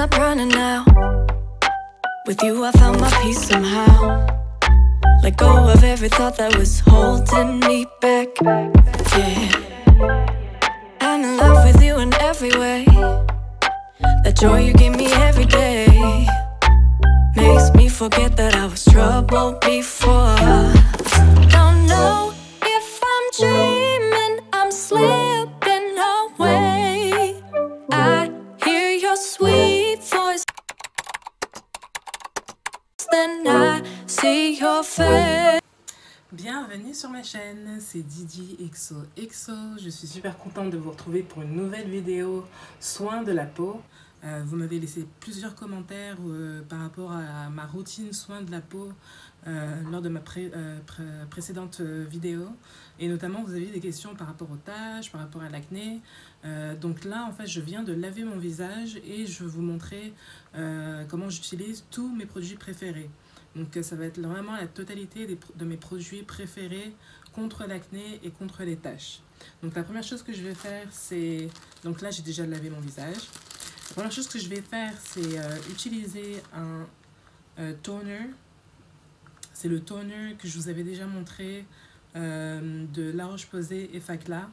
stop running now. With you I found my peace somehow. Let go of every thought that was holding me back. Yeah, I'm in love with you in every way. That joy you give me every day makes me forget that I was troubled before. Don't know if I'm dreaming, I'm slipping away. I hear your sweet voice, then I see your face. Bienvenue sur ma chaîne, c'est Didi XOXO. Je suis super contente de vous retrouver pour une nouvelle vidéo soins de la peau. Vous m'avez laissé plusieurs commentaires par rapport à ma routine soins de la peau lors de ma précédente vidéo. Et notamment, vous avez des questions par rapport aux taches, par rapport à l'acné. Donc là, en fait, je viens de laver mon visage et je vais vous montrer comment j'utilise tous mes produits préférés. Donc ça va être vraiment la totalité de mes produits préférés contre l'acné et contre les taches. Donc la première chose que je vais faire, c'est... Donc là, j'ai déjà lavé mon visage. La première chose que je vais faire, c'est utiliser un toner. C'est le toner que je vous avais déjà montré de La Roche-Posay et Effaclar.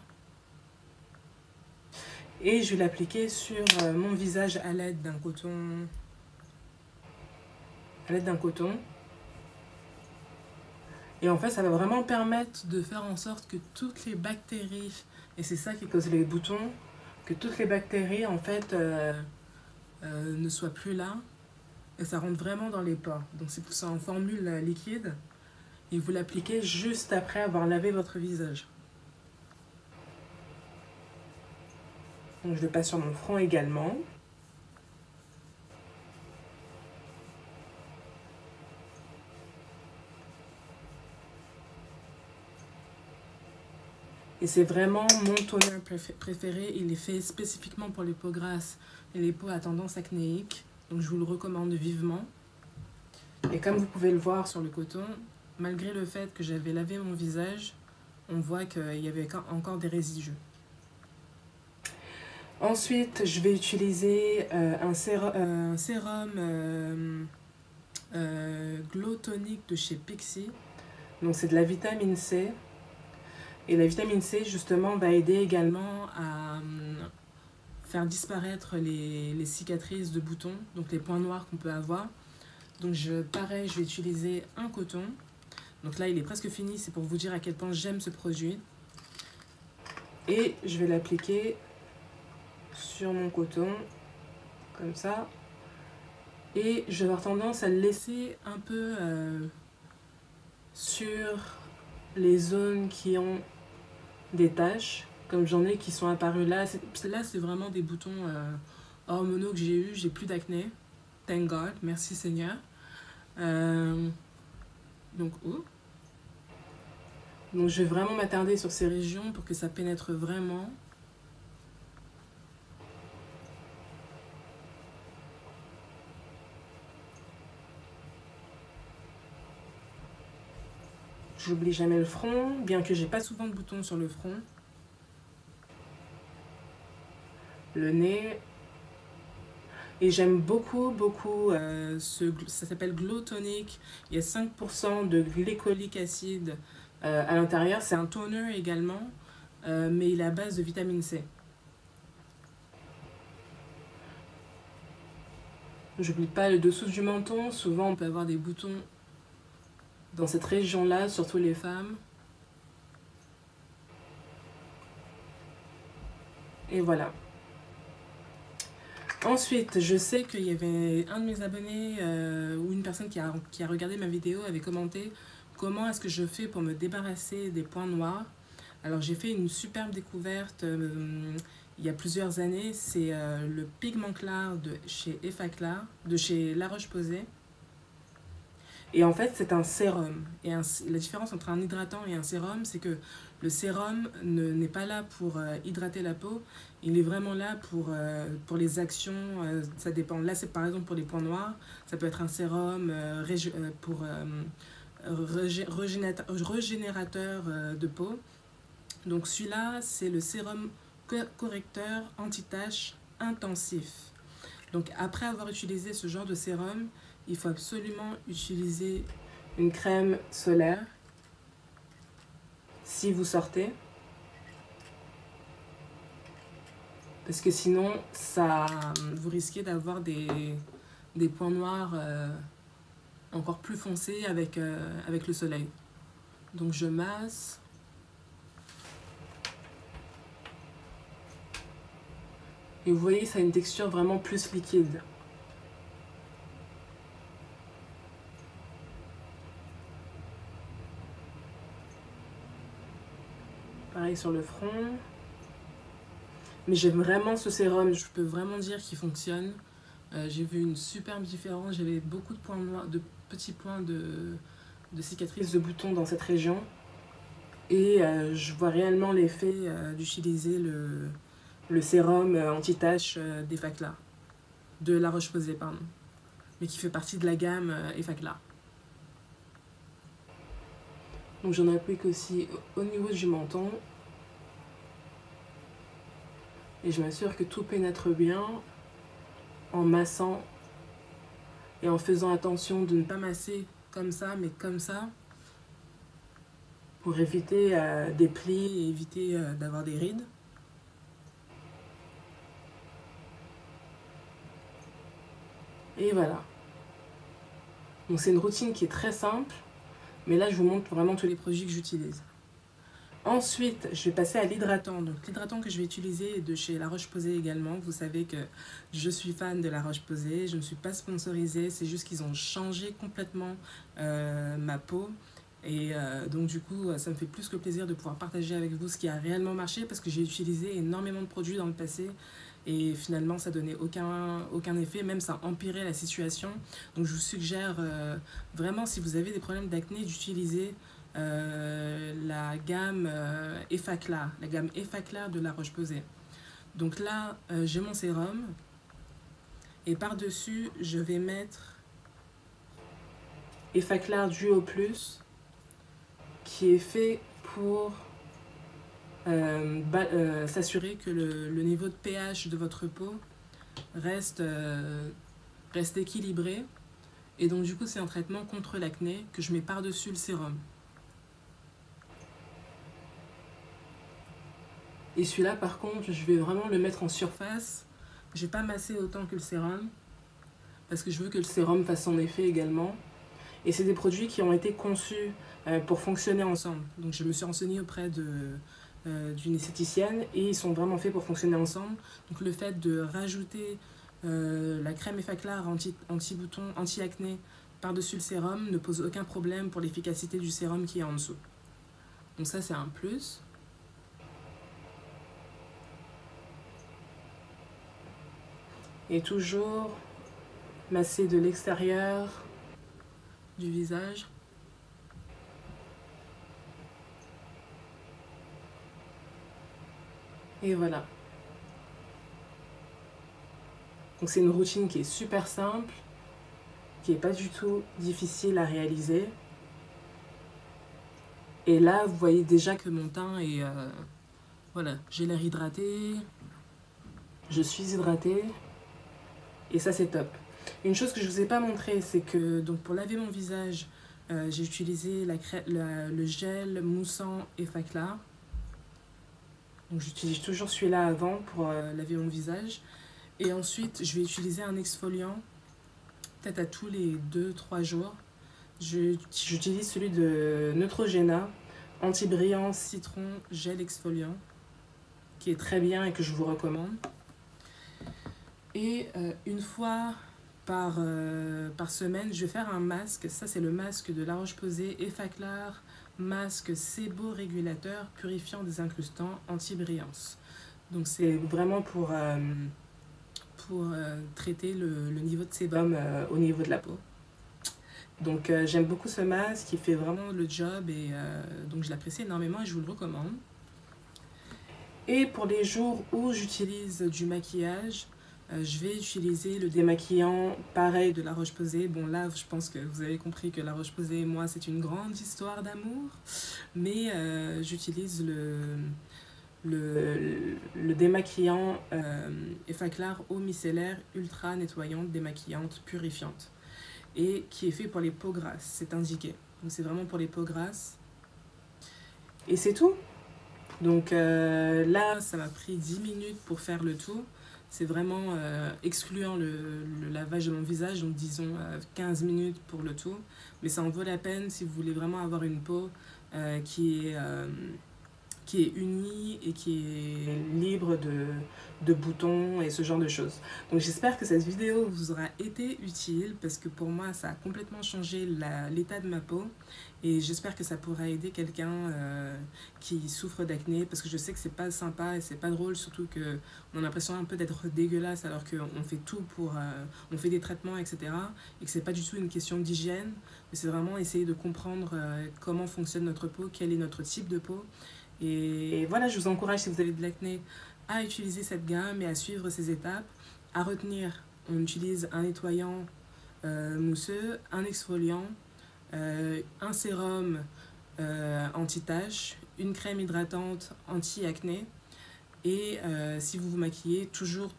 Et je vais l'appliquer sur mon visage à l'aide d'un coton. Et en fait, ça va vraiment permettre de faire en sorte que toutes les bactéries, et c'est ça qui cause les boutons, que toutes les bactéries en fait ne soient plus là et ça rentre vraiment dans les pores. Donc c'est pour ça en formule liquide et vous l'appliquez juste après avoir lavé votre visage. Donc je le passe sur mon front également. Et c'est vraiment mon toner préféré. Il est fait spécifiquement pour les peaux grasses et les peaux à tendance acnéique. Donc je vous le recommande vivement. Et comme vous pouvez le voir sur le coton, malgré le fait que j'avais lavé mon visage, on voit qu'il y avait encore des résidus. Ensuite, je vais utiliser un sérum Glow Tonic de chez Pixi. Donc c'est de la vitamine C. Et la vitamine C, justement, va aider également à faire disparaître les cicatrices de boutons, donc les points noirs qu'on peut avoir. Donc pareil, je vais utiliser un coton. Donc là, il est presque fini, c'est pour vous dire à quel point j'aime ce produit. Et je vais l'appliquer sur mon coton, comme ça. Et je vais avoir tendance à le laisser un peu sur les zones qui ont des taches, comme j'en ai qui sont apparues là. Là, c'est vraiment des boutons hormonaux que j'ai eu. J'ai plus d'acné. Thank God. Merci Seigneur. Donc je vais vraiment m'attarder sur ces régions pour que ça pénètre vraiment. J'oublie jamais le front, bien que j'ai pas souvent de boutons sur le front. Le nez. Et j'aime beaucoup, ça s'appelle Glow Tonic. Il y a 5% de glycolique acide à l'intérieur. C'est un toner également, mais il est à base de vitamine C. J'oublie pas le dessous du menton. Souvent, on peut avoir des boutons dans cette région-là, surtout les femmes. Et voilà. Ensuite, je sais qu'il y avait un de mes abonnés ou une personne qui a regardé ma vidéo avait commenté comment est-ce que je fais pour me débarrasser des points noirs. Alors j'ai fait une superbe découverte il y a plusieurs années. C'est le pigment clair de chez Effaclar, de chez La Roche-Posay. Et en fait, c'est un sérum. Et la différence entre un hydratant et un sérum, c'est que le sérum n'est pas là pour hydrater la peau. Il est vraiment là pour les actions. Ça dépend. Là, c'est par exemple pour les points noirs. Ça peut être un sérum pour régénérateur de peau. Donc celui-là, c'est le sérum correcteur anti-tache intensif. Donc après avoir utilisé ce genre de sérum, il faut absolument utiliser une crème solaire si vous sortez. Parce que sinon, vous risquez d'avoir des points noirs encore plus foncés avec le soleil. Donc je masse. Et vous voyez, ça a une texture vraiment plus liquide. Pareil sur le front. Mais j'aime vraiment ce sérum, je peux vraiment dire qu'il fonctionne. J'ai vu une superbe différence, j'avais beaucoup de points noirs, de petits points de cicatrices de boutons dans cette région. Et je vois réellement l'effet d'utiliser le sérum anti-tache d'Effaclar, de La Roche-Posay, pardon, mais qui fait partie de la gamme Effaclar. Donc j'en applique aussi au niveau du menton. Et je m'assure que tout pénètre bien en massant et en faisant attention de ne pas masser comme ça, mais comme ça, pour éviter des plis et éviter d'avoir des rides. Et voilà. Donc c'est une routine qui est très simple, mais là je vous montre vraiment tous les produits que j'utilise. Ensuite, je vais passer à l'hydratant. Donc l'hydratant que je vais utiliser est de chez La Roche-Posay également. Vous savez que je suis fan de La Roche-Posay. Je ne suis pas sponsorisée, c'est juste qu'ils ont changé complètement ma peau. Et donc du coup, ça me fait plus que plaisir de pouvoir partager avec vous ce qui a réellement marché parce que j'ai utilisé énormément de produits dans le passé. Et finalement, ça donnait aucun effet, même ça empirait la situation. Donc je vous suggère vraiment, si vous avez des problèmes d'acné, d'utiliser la gamme Effaclar, de La Roche-Posay. Donc là, j'ai mon sérum et par-dessus, je vais mettre Effaclar Duo Plus qui est fait pour s'assurer que le niveau de pH de votre peau reste équilibré. Et donc du coup, c'est un traitement contre l'acné que je mets par-dessus le sérum. Et celui-là, par contre, je vais vraiment le mettre en surface. Je vais pas masser autant que le sérum parce que je veux que le sérum fasse son effet également. Et c'est des produits qui ont été conçus pour fonctionner ensemble. Donc je me suis renseignée auprès d'une esthéticienne et ils sont vraiment faits pour fonctionner ensemble. Donc le fait de rajouter la crème Effaclar anti-bouton, anti-acné par-dessus le sérum ne pose aucun problème pour l'efficacité du sérum qui est en dessous. Donc ça, c'est un plus. Et toujours masser de l'extérieur du visage. Et voilà. Donc c'est une routine qui est super simple, qui n'est pas du tout difficile à réaliser. Et là, vous voyez déjà que mon teint est... voilà, j'ai l'air hydraté, je suis hydratée. Et ça, c'est top. Une chose que je ne vous ai pas montré, c'est que donc pour laver mon visage, j'ai utilisé le gel moussant Effaclar. Donc j'utilise toujours celui-là avant pour laver mon visage. Et ensuite, je vais utiliser un exfoliant, peut-être à tous les 2-3 jours. J'utilise celui de Neutrogena, anti-brillant citron gel exfoliant, qui est très bien et que je vous recommande. Et une fois par semaine, je vais faire un masque. Ça, c'est le masque de La Roche-Posay Effaclar, masque séborégulateur, purifiant, désincrustant, anti-brillance. Donc, c'est vraiment pour traiter le niveau de sébum au niveau de la peau. Donc, j'aime beaucoup ce masque, il fait vraiment le job et donc je l'apprécie énormément et je vous le recommande. Et pour les jours où j'utilise du maquillage, je vais utiliser le démaquillant pareil de La Roche-Posay. Bon là, je pense que vous avez compris que La Roche-Posay et moi, c'est une grande histoire d'amour. Mais j'utilise le démaquillant Effaclar eau micellaire ultra nettoyante, démaquillante, purifiante. Et qui est fait pour les peaux grasses, c'est indiqué. Donc c'est vraiment pour les peaux grasses. Et c'est tout. Donc là, ça m'a pris 10 minutes pour faire le tout. C'est vraiment excluant le lavage de mon visage, donc disons 15 minutes pour le tout. Mais ça en vaut la peine si vous voulez vraiment avoir une peau qui est unie et qui est libre de boutons et ce genre de choses. Donc j'espère que cette vidéo vous aura été utile parce que pour moi ça a complètement changé l'état de ma peau et j'espère que ça pourra aider quelqu'un qui souffre d'acné parce que je sais que c'est pas sympa et c'est pas drôle, surtout qu'on a l'impression un peu d'être dégueulasse alors qu'on fait tout pour... on fait des traitements etc. et que c'est pas du tout une question d'hygiène, mais c'est vraiment essayer de comprendre comment fonctionne notre peau, quel est notre type de peau. Et voilà, je vous encourage, si vous avez de l'acné, à utiliser cette gamme et à suivre ces étapes. À retenir, on utilise un nettoyant mousseux, un exfoliant, un sérum anti-tache, une crème hydratante anti-acné. Et si vous vous maquillez, toujours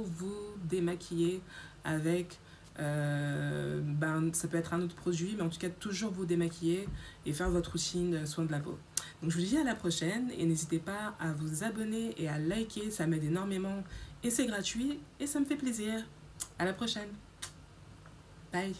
vous démaquiller avec... ça peut être un autre produit, mais en tout cas toujours vous démaquiller et faire votre routine de soin de la peau. Donc je vous dis à la prochaine et n'hésitez pas à vous abonner et à liker, ça m'aide énormément et c'est gratuit et ça me fait plaisir. À la prochaine. Bye.